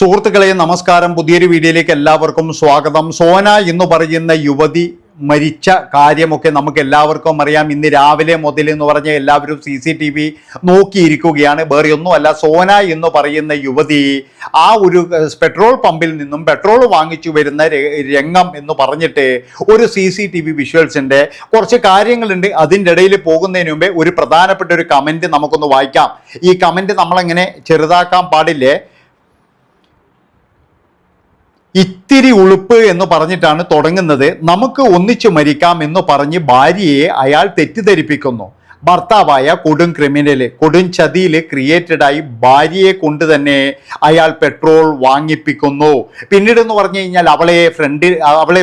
സുഹൃത്തുക്കളെ നമസ്കാരം. പുതിയൊരു വീഡിയോയിലേക്ക് എല്ലാവർക്കും സ്വാഗതം. സോന എന്ന് പറയുന്ന യുവതി മരിച്ച കാര്യമൊക്കെ നമുക്ക് എല്ലാവർക്കും അറിയാം. ഇന്ന് രാവിലെ മുതൽ എന്ന് പറഞ്ഞ എല്ലാവരും CCTV നോക്കിയിരിക്കുകയാണ്. വേറെ ഒന്നുമല്ല, സോന എന്ന് പറയുന്ന യുവതി ആ ഒരു പെട്രോൾ പമ്പിൽ നിന്നും പെട്രോൾ വാങ്ങിച്ചു വരുന്ന രംഗം എന്ന് പറഞ്ഞിട്ട് ഒരു CCTV വിഷ്വൽസിൻ്റെ കുറച്ച് കാര്യങ്ങളുണ്ട്. അതിൻ്റെ ഇടയിൽ പോകുന്നതിന് മുമ്പേ ഒരു പ്രധാനപ്പെട്ട ഒരു കമൻറ്റ് നമുക്കൊന്ന് വായിക്കാം. ഈ കമൻറ്റ് നമ്മളെങ്ങനെ ചെറുതാക്കാൻ പാടില്ലേ. ഇത്തിരി ഉളുപ്പ് എന്ന് പറഞ്ഞിട്ടാണ് തുടങ്ങുന്നത്. നമുക്ക് ഒന്നിച്ചു മരിക്കാം എന്ന് പറഞ്ഞ് ഭാര്യയെ അയാൾ തെറ്റിദ്ധരിപ്പിക്കുന്നു. ഭർത്താവായ കൊടും ക്രിമിനല്, കൊടും ചതിയിൽ ക്രിയേറ്റഡായി ഭാര്യയെ കൊണ്ട് തന്നെ അയാൾ പെട്രോൾ വാങ്ങിപ്പിക്കുന്നു. പിന്നീട് എന്ന് പറഞ്ഞു കഴിഞ്ഞാൽ അവളെ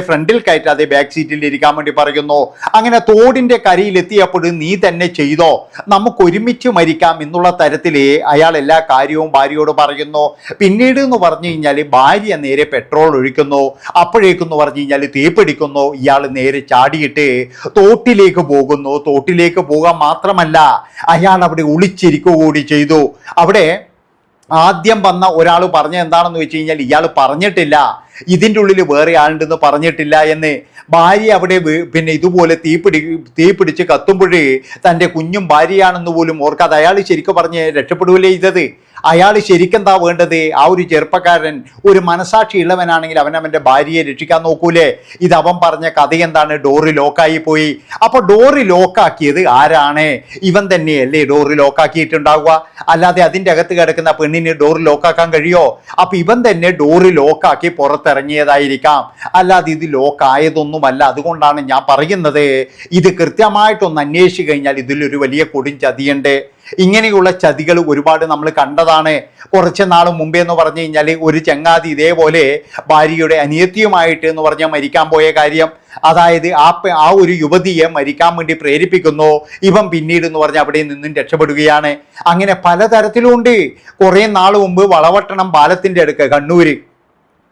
ഫ്രണ്ടിൽ കയറ്റാതെ ബാക്ക് സീറ്റിൽ ഇരിക്കാൻ വേണ്ടി പറയുന്നു. അങ്ങനെ തോടിൻ്റെ കരയിലെത്തിയപ്പോൾ നീ തന്നെ ചെയ്തോ, നമുക്ക് ഒരുമിച്ച് മരിക്കാം എന്നുള്ള തരത്തിൽ അയാൾ എല്ലാ കാര്യവും ഭാര്യയോട് പറയുന്നു. പിന്നീട് എന്ന് പറഞ്ഞു കഴിഞ്ഞാൽ ഭാര്യ നേരെ പെട്രോൾ ഒഴിക്കുന്നു. അപ്പോഴേക്കെന്ന് പറഞ്ഞു കഴിഞ്ഞാൽ തീപിടിക്കുന്നു. ഇയാൾ നേരെ ചാടിയിട്ട് തോട്ടിലേക്ക് പോകുന്നു. തോട്ടിലേക്ക് പോകാൻ മാത്രമല്ല, അയാൾ അവിടെ ഒളിച്ചിരിക്കുക കൂടി ചെയ്തു. അവിടെ ആദ്യം വന്ന ഒരാൾ പറഞ്ഞ എന്താണെന്ന് വെച്ച് കഴിഞ്ഞാൽ ഇയാൾ പറഞ്ഞിട്ടില്ല ഇതിൻ്റെ ഉള്ളിൽ വേറെ ആളുണ്ടെന്ന് പറഞ്ഞിട്ടില്ല എന്ന്. ഭാര്യ അവിടെ പിന്നെ ഇതുപോലെ തീ പിടിച്ച് കത്തുമ്പോഴേ തൻ്റെ കുഞ്ഞും ഭാര്യയാണെന്ന് പോലും ഓർക്കാതെ അയാൾ ശരിക്കും പറഞ്ഞ് രക്ഷപ്പെടുകയല്ലേ ചെയ്തത്. അയാൾ ശരിക്കെന്താ വേണ്ടത്? ആ ഒരു ചെറുപ്പക്കാരൻ ഒരു മനസാക്ഷി ഉള്ളവനാണെങ്കിൽ അവനവൻ്റെ ഭാര്യയെ രക്ഷിക്കാൻ നോക്കൂലേ. ഇത് അവൻ പറഞ്ഞ കഥ എന്താണ്? ഡോറ് ലോക്കായി പോയി. അപ്പോൾ ഡോറ് ലോക്കാക്കിയത് ആരാണ്? ഇവൻ തന്നെയല്ലേ ഡോറ് ലോക്കാക്കിയിട്ടുണ്ടാവുക. അല്ലാതെ അതിൻ്റെ അകത്ത് കിടക്കുന്ന പെണ്ണിന് ഡോറ് ലോക്കാക്കാൻ കഴിയോ? അപ്പം ഇവൻ തന്നെ ഡോറ് ലോക്കാക്കി പുറത്തിറങ്ങിയതായിരിക്കാം. അല്ലാതെ ഇത് ലോക്കായതൊന്നുമല്ല. അതുകൊണ്ടാണ് ഞാൻ പറയുന്നത്, ഇത് കൃത്യമായിട്ടൊന്ന് അന്വേഷിച്ച് കഴിഞ്ഞാൽ ഇതിലൊരു വലിയ കൊടും ചതിയുണ്ട്. ഇങ്ങനെയുള്ള ചതികൾ ഒരുപാട് നമ്മൾ കണ്ടതാണ്. കുറച്ച് നാൾ മുമ്പേ എന്ന് പറഞ്ഞു കഴിഞ്ഞാൽ ഒരു ചങ്ങാതി ഇതേപോലെ ഭാര്യയുടെ അനിയത്തിയുമായിട്ട് എന്ന് പറഞ്ഞാൽ മരിക്കാൻ പോയ കാര്യം. അതായത് ആ ഒരു യുവതിയെ മരിക്കാൻ വേണ്ടി പ്രേരിപ്പിക്കുന്നു. ഇവൻ പിന്നീട് എന്ന് പറഞ്ഞാൽ അവിടെ നിന്നും രക്ഷപ്പെടുകയാണ്. അങ്ങനെ പലതരത്തിലുണ്ട്. കുറേ നാൾ മുമ്പ് വളവട്ടണം പാലത്തിൻ്റെ അടുക്ക് കണ്ണൂര്,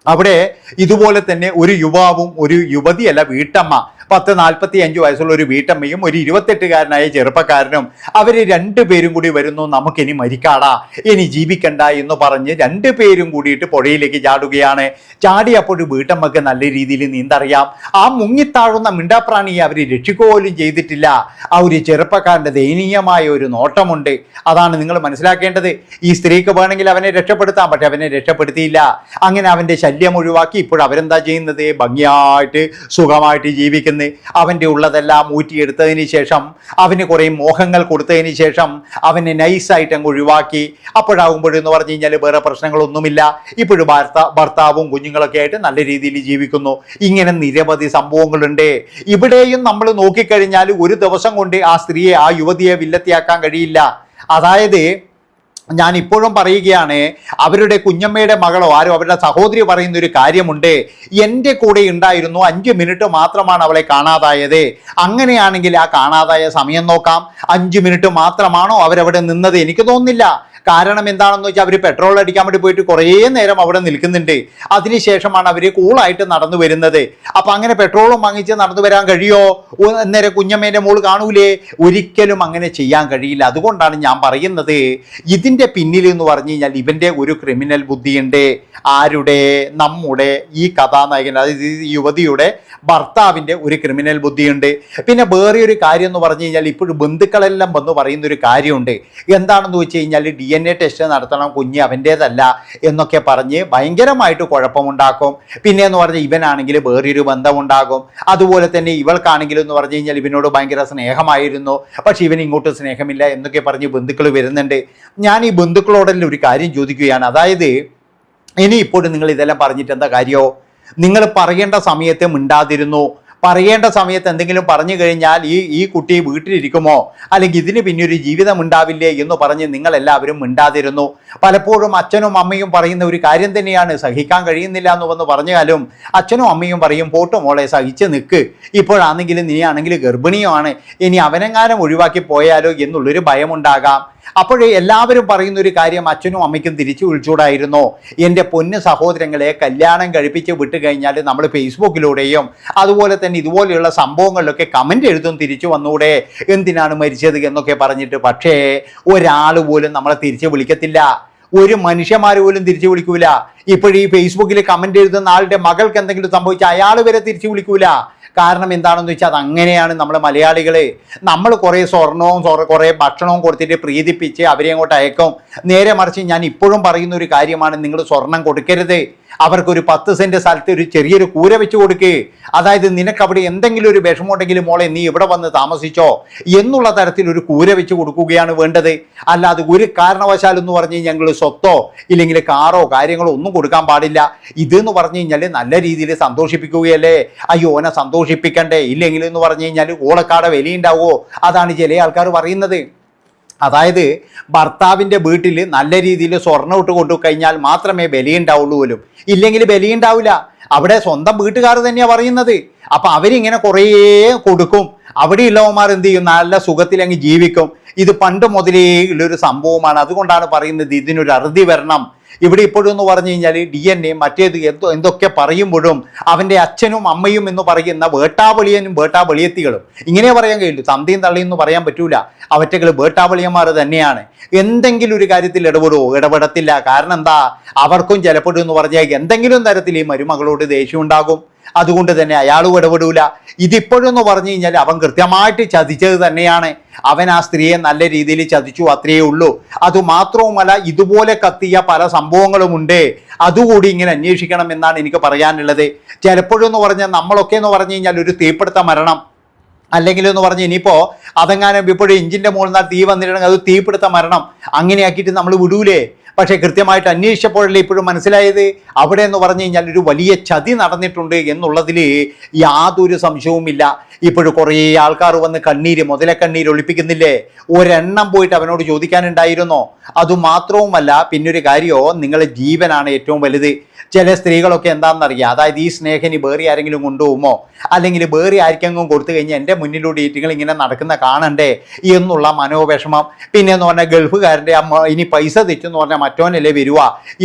അവിടെ ഇതുപോലെ തന്നെ ഒരു യുവാവും ഒരു യുവതിയല്ല വീട്ടമ്മ, 45 വയസ്സുള്ള ഒരു വീട്ടമ്മയും ഒരു 28കാരനായ ചെറുപ്പക്കാരനും, അവർ രണ്ടുപേരും കൂടി വരുന്നു. നമുക്കിനി മരിക്കാടാ, ഇനി ജീവിക്കണ്ട എന്ന് പറഞ്ഞ് രണ്ടുപേരും കൂടിയിട്ട് പുഴയിലേക്ക് ചാടുകയാണ്. ചാടിയപ്പോൾ വീട്ടമ്മക്ക് നല്ല രീതിയിൽ നീന്തറിയാം. ആ മുങ്ങിത്താഴുന്ന മിണ്ടാപ്രാണിയെ അവർ രക്ഷിക്കുകയും ചെയ്തിട്ടില്ല. ആ ഒരു ചെറുപ്പക്കാരൻ്റെ ദയനീയമായ ഒരു നോട്ടമുണ്ട്. അതാണ് നിങ്ങൾ മനസ്സിലാക്കേണ്ടത്. ഈ സ്ത്രീക്ക് വേണമെങ്കിൽ അവനെ രക്ഷപ്പെടുത്താം, പക്ഷെ അവനെ രക്ഷപ്പെടുത്തിയില്ല. അങ്ങനെ അവൻ്റെ ശല്യം ഒഴിവാക്കി ഇപ്പോൾ അവരെന്താ ചെയ്യുന്നത്? ഭംഗിയായിട്ട് സുഖമായിട്ട് ജീവിക്കുന്നു. അവൻ്റെ ഉള്ളതെല്ലാം ഊറ്റിയെടുത്തതിന് ശേഷം, അവന് കുറേ മോഹങ്ങൾ കൊടുത്തതിന് ശേഷം അവനെ നൈസായിട്ട് അങ്ങ് ഒഴിവാക്കി. അപ്പോഴാകുമ്പോഴെന്ന് പറഞ്ഞു കഴിഞ്ഞാൽ വേറെ പ്രശ്നങ്ങളൊന്നുമില്ല. ഇപ്പോഴും ഭർത്താവും കുഞ്ഞുങ്ങളൊക്കെ ആയിട്ട് നല്ല രീതിയിൽ ജീവിക്കുന്നു. ഇങ്ങനെ നിരവധി സംഭവങ്ങളുണ്ട്. ഇവിടെയും നമ്മൾ നോക്കിക്കഴിഞ്ഞാൽ ഒരു ദിവസം കൊണ്ട് ആ സ്ത്രീയെ, ആ യുവതിയെ വില്ലത്തിയാക്കാൻ കഴിയില്ല. അതായത് ഞാൻ ഇപ്പോഴും പറയുകയാണ്, അവരുടെ കുഞ്ഞമ്മയുടെ മകളോ ആരോ അവരുടെ സഹോദരി പറയുന്ന ഒരു കാര്യമുണ്ട്. എൻ്റെ കൂടെ ഉണ്ടായിരുന്നു, 5 മിനിറ്റ് മാത്രമാണ് അവളെ കാണാതായത്. അങ്ങനെയാണെങ്കിൽ ആ കാണാതായ സമയം നോക്കാം. 5 മിനിറ്റ് മാത്രമാണോ അവരവിടെ നിന്നത്? എനിക്ക് തോന്നുന്നില്ല. കാരണം എന്താണെന്ന് വെച്ചാൽ അവർ പെട്രോൾ അടിക്കാൻ വേണ്ടി പോയിട്ട് കുറേ നേരം അവിടെ നിൽക്കുന്നുണ്ട്. അതിനുശേഷമാണ് അവർ കൂളായിട്ട് നടന്നു വരുന്നത്. അപ്പം അങ്ങനെ പെട്രോളും വാങ്ങിച്ച് നടന്നു വരാൻ കഴിയോ? അന്നേരം കുഞ്ഞമ്മേൻ്റെ മോള് കാണൂലേ? ഒരിക്കലും അങ്ങനെ ചെയ്യാൻ കഴിയില്ല. അതുകൊണ്ടാണ് ഞാൻ പറയുന്നത്, ഇതിൻ്റെ പിന്നിൽ എന്ന് പറഞ്ഞു കഴിഞ്ഞാൽ ഇവൻ്റെ ഒരു ക്രിമിനൽ ബുദ്ധിയുണ്ട്. ആരുടെ? നമ്മുടെ ഈ കഥാനായകൻ, അതായത് ഈ യുവതിയുടെ ഭർത്താവിൻ്റെ ഒരു ക്രിമിനൽ ബുദ്ധിയുണ്ട്. പിന്നെ വേറെ ഒരു കാര്യം എന്ന് പറഞ്ഞു കഴിഞ്ഞാൽ ഇപ്പോഴും ബന്ധുക്കളെല്ലാം വന്ന് പറയുന്നൊരു കാര്യമുണ്ട്. എന്താണെന്ന് വെച്ച് കഴിഞ്ഞാൽ DNA ടെസ്റ്റ് നടത്തണം, കുഞ്ഞ് അവൻ്റേതല്ല എന്നൊക്കെ പറഞ്ഞ് ഭയങ്കരമായിട്ട് കുഴപ്പമുണ്ടാക്കും. പിന്നെ എന്ന് പറഞ്ഞാൽ ഇവനാണെങ്കിൽ വേറൊരു ബന്ധമുണ്ടാകും. അതുപോലെ തന്നെ ഇവൾക്കാണെങ്കിലും എന്ന് പറഞ്ഞു കഴിഞ്ഞാൽ ഇവനോട് ഭയങ്കര സ്നേഹമായിരുന്നു, പക്ഷെ ഇവൻ ഇങ്ങോട്ട് സ്നേഹമില്ല എന്നൊക്കെ പറഞ്ഞ് ബന്ധുക്കൾ വരുന്നുണ്ട്. ഞാൻ ഈ ബന്ധുക്കളോടെല്ലാം ഒരു കാര്യം ചോദിക്കുകയാണ്. അതായത് ഇനി ഇപ്പോഴും നിങ്ങൾ ഇതെല്ലാം പറഞ്ഞിട്ട് എന്താ കാര്യമോ? നിങ്ങൾ പറയേണ്ട സമയത്ത് മിണ്ടാതിരുന്നു. പറയേണ്ട സമയത്ത് എന്തെങ്കിലും പറഞ്ഞു കഴിഞ്ഞാൽ ഈ കുട്ടി വീട്ടിലിരിക്കുമോ, അല്ലെങ്കിൽ ഇതിന് പിന്നെ ഒരു ജീവിതം ഉണ്ടാവില്ലേ എന്ന് പറഞ്ഞ് നിങ്ങളെല്ലാവരും മിണ്ടാതിരുന്നു. പലപ്പോഴും അച്ഛനും അമ്മയും പറയുന്ന ഒരു കാര്യം തന്നെയാണ്, സഹിക്കാൻ കഴിയുന്നില്ല എന്ന് വന്ന് പറഞ്ഞാലും അച്ഛനും അമ്മയും പറയും, പോട്ടു മോളെ സഹിച്ച് നിൽക്ക്, ഇപ്പോഴാണെങ്കിലും നീയാണെങ്കിൽ ഗർഭിണിയുമാണ്, ഇനി അവനെങ്ങാനും ഒഴിവാക്കി പോയാലോ എന്നുള്ളൊരു ഭയമുണ്ടാകാം. അപ്പോഴേ എല്ലാവരും പറയുന്ന ഒരു കാര്യം അച്ഛനും അമ്മയ്ക്കും തിരിച്ചു വിളിച്ചുകൂടായിരുന്നോ? എൻ്റെ പൊന്നു സഹോദരങ്ങളെ, കല്യാണം കഴിപ്പിച്ച് വിട്ട് കഴിഞ്ഞാൽ നമ്മൾ ഫേസ്ബുക്കിലൂടെയും അതുപോലെ തന്നെ ഇതുപോലെയുള്ള സംഭവങ്ങളിലൊക്കെ കമൻ്റ് എഴുതും, തിരിച്ചു വന്നൂടെ, എന്തിനാണ് മരിച്ചത് എന്നൊക്കെ പറഞ്ഞിട്ട്. പക്ഷേ ഒരാൾ പോലും നമ്മളെ തിരിച്ച് വിളിക്കത്തില്ല. ഒരു മനുഷ്യന്മാർ പോലും തിരിച്ചു വിളിക്കൂല. ഇപ്പോഴീ ഫേസ്ബുക്കിൽ കമന്റ് എഴുതുന്ന ആളുടെ മകൾക്ക് എന്തെങ്കിലും സംഭവിച്ചാൽ അയാൾ വരെ തിരിച്ചു വിളിക്കൂല. കാരണം എന്താണെന്ന് വെച്ചാൽ അത് അങ്ങനെയാണ് നമ്മൾ മലയാളികൾ. നമ്മൾ കുറേ സ്വർണവും കുറേ ഭക്ഷണവും കൊടുത്തിട്ട് പ്രീതിപ്പിച്ച് അവരെ അങ്ങോട്ട് അയക്കും. നേരെ മറിച്ച് ഞാൻ ഇപ്പോഴും പറയുന്ന ഒരു കാര്യമാണ്, നിങ്ങൾ സ്വർണം കൊടുക്കരുത്. അവർക്കൊരു 10 സെന്റ് സ്ഥലത്ത് ഒരു ചെറിയൊരു കൂര വെച്ച് കൊടുക്കുക. അതായത് നിനക്ക് അവിടെ എന്തെങ്കിലും ഒരു വിഷമമുണ്ടെങ്കിൽ മോളെ നീ ഇവിടെ വന്ന് താമസിച്ചോ എന്നുള്ള തരത്തിൽ ഒരു കൂര വെച്ച് കൊടുക്കുകയാണ് വേണ്ടത്. അല്ലാതെ ഒരു കാരണവശാലെന്ന് പറഞ്ഞ് ഞങ്ങൾ സ്വത്തോ ഇല്ലെങ്കിൽ കാറോ കാര്യങ്ങളോ ഒന്നും കൊടുക്കാൻ പാടില്ല. ഇതെന്ന് പറഞ്ഞു കഴിഞ്ഞാൽ നല്ല രീതിയിൽ സന്തോഷിപ്പിക്കുകയല്ലേ. അയ്യോ ഓനെ സന്തോഷിപ്പിക്കണ്ടേ, ഇല്ലെങ്കിൽ എന്ന് പറഞ്ഞു കഴിഞ്ഞാൽ ഓളക്കാടെ വിലയുണ്ടാവുമോ, അതാണ് ചില ആൾക്കാർ പറയുന്നത്. അതായത് ഭർത്താവിൻ്റെ വീട്ടിൽ നല്ല രീതിയിൽ സ്വർണ്ണം ഇട്ട് കൊണ്ടു കഴിഞ്ഞാൽ മാത്രമേ ബലിയുണ്ടാവുള്ളൂ പോലും, ഇല്ലെങ്കിൽ ബലിയുണ്ടാവില്ല. അവിടെ സ്വന്തം വീട്ടുകാർ തന്നെയാണ് പറയുന്നത്. അപ്പം അവരിങ്ങനെ കുറേ കൊടുക്കും. അവിടെയുള്ളവന്മാർ എന്ത് ചെയ്യും, നല്ല സുഖത്തിൽ അങ്ങ് ജീവിക്കും. ഇത് പണ്ട് മുതലേ ഉള്ളൊരു സംഭവമാണ്. അതുകൊണ്ടാണ് പറയുന്നത് ഇതിനൊരു അറുതി വരണം. ഇവിടെ ഇപ്പോഴും എന്ന് പറഞ്ഞു കഴിഞ്ഞാൽ DNA മറ്റേത് എന്തൊക്കെ പറയുമ്പോഴും അവൻ്റെ അച്ഛനും അമ്മയും എന്ന് പറയുന്ന വേട്ടാവളിയനും വേട്ടാവളിയത്തികളും ഇങ്ങനെ പറയാൻ കഴിയുള്ളൂ. തന്തയും തള്ളിയും എന്ന് പറയാൻ പറ്റൂല. അവറ്റകൾ വേട്ടാവളിയന്മാർ തന്നെയാണ്. എന്തെങ്കിലും ഒരു കാര്യത്തിൽ ഇടപെടത്തില്ല. കാരണം എന്താ, അവർക്കും ചിലപ്പോഴും എന്ന് പറഞ്ഞാൽ എന്തെങ്കിലും തരത്തിൽ ഈ മരുമകളോട് ദേഷ്യം ഉണ്ടാകും. അതുകൊണ്ട് തന്നെ അയാളും ഇടപെടൂല. ഇതിപ്പോഴെന്ന് പറഞ്ഞു കഴിഞ്ഞാൽ അവൻ കൃത്യമായിട്ട് ചതിച്ചത് തന്നെയാണ്. അവൻ ആ സ്ത്രീയെ നല്ല രീതിയിൽ ചതിച്ചു, അത്രയേ ഉള്ളൂ. അതുമാത്രവുമല്ല, ഇതുപോലെ കത്തിയ പല സംഭവങ്ങളുമുണ്ട്. അതുകൂടി ഇങ്ങനെ അന്വേഷിക്കണം എന്നാണ് എനിക്ക് പറയാനുള്ളത്. ചിലപ്പോഴെന്ന് പറഞ്ഞാൽ നമ്മളൊക്കെ എന്ന് പറഞ്ഞു കഴിഞ്ഞാൽ ഒരു തീപിടുത്ത മരണം അല്ലെങ്കിൽ എന്ന് പറഞ്ഞ് ഇനിയിപ്പോൾ അതെങ്ങാനും ഇപ്പോഴും ഇഞ്ചിൻ്റെ മുകളിൽ നിന്ന് തീ വന്നിട്ടുണ്ടെങ്കിൽ അത് തീപിടുത്ത മരണം അങ്ങനെയാക്കിയിട്ട് നമ്മൾ വിടൂലേ. പക്ഷേ കൃത്യമായിട്ട് അന്വേഷിച്ചപ്പോഴല്ലേ ഇപ്പോഴും മനസ്സിലായത് അവിടെ എന്ന് പറഞ്ഞു കഴിഞ്ഞാൽ ഒരു വലിയ ചതി നടന്നിട്ടുണ്ട് എന്നുള്ളതിൽ യാതൊരു സംശയവുമില്ല. ഇപ്പോഴും കുറേ ആൾക്കാർ വന്ന് മുതലക്കണ്ണീര് ഒളിപ്പിക്കുന്നില്ലേ. ഒരെണ്ണം പോയിട്ട് അവനോട് ചോദിക്കാനുണ്ടായിരുന്നോ? അതുമാത്രവുമല്ല, പിന്നൊരു കാര്യമോ, നിങ്ങളുടെ ജീവനാണ് ഏറ്റവും വലുത്. ചില സ്ത്രീകളൊക്കെ എന്താണെന്നറിയാം, അതായത് ഈ സ്നേഹനി വേറെ ആരെങ്കിലും കൊണ്ടുപോകുമോ അല്ലെങ്കിൽ വേറെ ആർക്കെങ്കിലും കൊടുത്തു കഴിഞ്ഞാൽ എൻ്റെ മുന്നിലൂടെ ഈറ്റുകൾ ഇങ്ങനെ നടക്കുന്ന കാണണ്ടേ എന്നുള്ള മനോവിഷമം. പിന്നെ എന്ന് പറഞ്ഞാൽ ഗൾഫുകാരൻ്റെ ഇനി പൈസ തെറ്റെന്ന് പറഞ്ഞാൽ മറ്റോനല്ലേ വരുക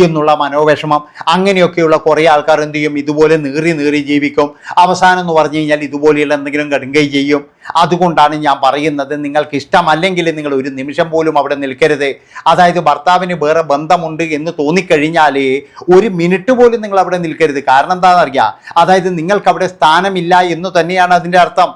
എന്നുള്ള മനോവിഷമം. അങ്ങനെയൊക്കെയുള്ള കുറേ ആൾക്കാർ എന്ത് ചെയ്യും, ഇതുപോലെ നീറി ജീവിക്കും. അവസാനം എന്ന് പറഞ്ഞു കഴിഞ്ഞാൽ ഇതുപോലെയുള്ള എന്തെങ്കിലും കടുങ്കൈ ചെയ്യും. അതുകൊണ്ടാണ് ഞാൻ പറയുന്നത്, നിങ്ങൾക്ക് ഇഷ്ടമല്ലെങ്കിൽ നിങ്ങൾ ഒരു നിമിഷം പോലും അവിടെ നിൽക്കരുത്. അതായത് ഭർത്താവിന് വേറെ ബന്ധമുണ്ട് എന്ന് തോന്നിക്കഴിഞ്ഞാൽ ഒരു മിനിറ്റ് പോലും നിങ്ങൾ അവിടെ നിൽക്കരുത്. കാരണം എന്താണെന്നറിയാം, അതായത് നിങ്ങൾക്ക് അവിടെ സ്ഥാനമില്ല എന്ന് തന്നെയാണ് അതിൻ്റെ അർത്ഥം.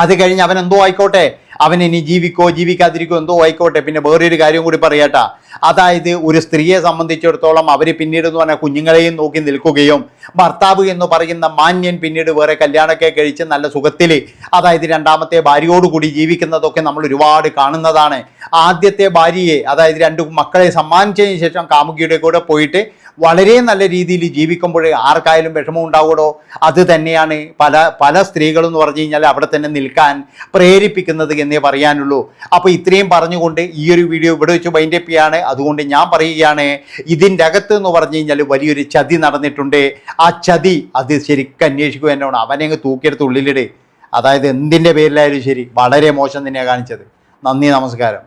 അത് കഴിഞ്ഞ് അവൻ എന്തോ ആയിക്കോട്ടെ, അവൻ ഇനി ജീവിക്കോ ജീവിക്കാതിരിക്കോ എന്തോ ആയിക്കോട്ടെ. പിന്നെ വേറൊരു കാര്യം കൂടി പറയട്ടാ, അതായത് ഒരു സ്ത്രീയെ സംബന്ധിച്ചിടത്തോളം അവർ പിന്നീട് എന്ന് പറഞ്ഞാൽ കുഞ്ഞുങ്ങളെയും നോക്കി നിൽക്കുകയും ഭർത്താവ് എന്ന് പറയുന്ന മാന്യൻ പിന്നീട് വേറെ കല്യാണമൊക്കെ കഴിച്ച് നല്ല സുഖത്തിൽ അതായത് രണ്ടാമത്തെ ഭാര്യയോടുകൂടി ജീവിക്കുന്നതൊക്കെ നമ്മൾ ഒരുപാട് കാണുന്നതാണ്. ആദ്യത്തെ ഭാര്യയെ അതായത് 2 മക്കളെ സമ്മാനിച്ചതിന് ശേഷം കാമുകിയുടെ കൂടെ പോയിട്ട് വളരെ നല്ല രീതിയിൽ ജീവിക്കുമ്പോൾ ആർക്കായാലും വിഷമം ഉണ്ടാവുമോ? അത് തന്നെയാണ് പല സ്ത്രീകളും എന്ന് പറഞ്ഞു കഴിഞ്ഞാൽ അവിടെ തന്നെ നിൽക്കാൻ പ്രേരിപ്പിക്കുന്നത് എന്നേ പറയാനുള്ളൂ. അപ്പോൾ ഇത്രയും പറഞ്ഞുകൊണ്ട് ഈ ഒരു വീഡിയോ ഇവിടെ വെച്ച് വൈൻഡപ്പ് ചെയ്യാണ്. അതുകൊണ്ട് ഞാൻ പറയുകയാണ്, ഇതിൻ്റെ അകത്ത് എന്ന് പറഞ്ഞു കഴിഞ്ഞാൽ വലിയൊരു ചതി നടന്നിട്ടുണ്ട്. ആ ചതി അത് ശരിക്കും അന്വേഷിക്കുക തന്നെയാണ്. അവനെ അങ്ങ് തൂക്കിയെടുത്ത് ഉള്ളിലിട്. അതായത് എന്തിൻ്റെ പേരിലായാലും ശരി, വളരെ മോശം തന്നെയാണ് കാണിച്ചത്. നന്ദി, നമസ്കാരം.